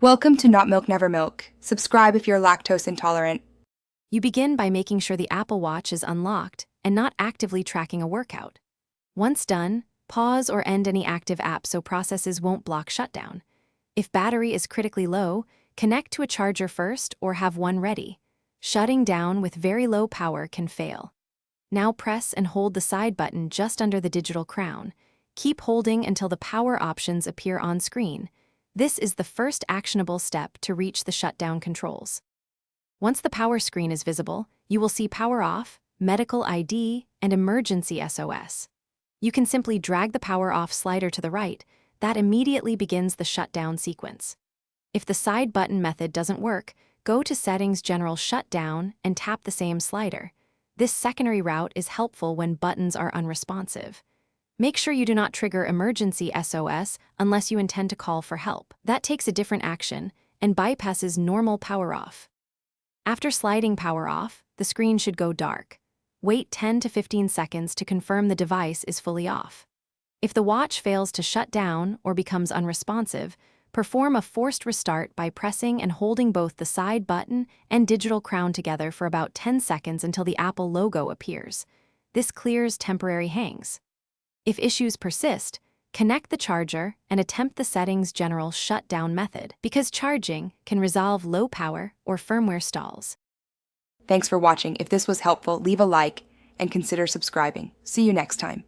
Welcome to Not Milk Never Milk. Subscribe if you're lactose intolerant. You begin by making sure the Apple Watch is unlocked and not actively tracking a workout. Once done, pause or end any active app so processes won't block shutdown. If battery is critically low, connect to a charger first or have one ready. Shutting down with very low power can fail. Now press and hold the side button just under the digital crown. Keep holding until the power options appear on screen. This is the first actionable step to reach the shutdown controls. Once the power screen is visible, you will see Power Off, Medical ID, and Emergency SOS. You can simply drag the Power Off slider to the right. That immediately begins the shutdown sequence. If the side button method doesn't work, go to Settings General Shutdown and tap the same slider. This secondary route is helpful when buttons are unresponsive. Make sure you do not trigger Emergency SOS unless you intend to call for help. That takes a different action and bypasses normal Power Off. After sliding Power Off, the screen should go dark. Wait 10 to 15 seconds to confirm the device is fully off. If the watch fails to shut down or becomes unresponsive, perform a forced restart by pressing and holding both the side button and digital crown together for about 10 seconds until the Apple logo appears. This clears temporary hangs. If issues persist, connect the charger and attempt the Settings General Shutdown method, because charging can resolve low power or firmware stalls. Thanks for watching. If this was helpful, leave a like and consider subscribing. See you next time.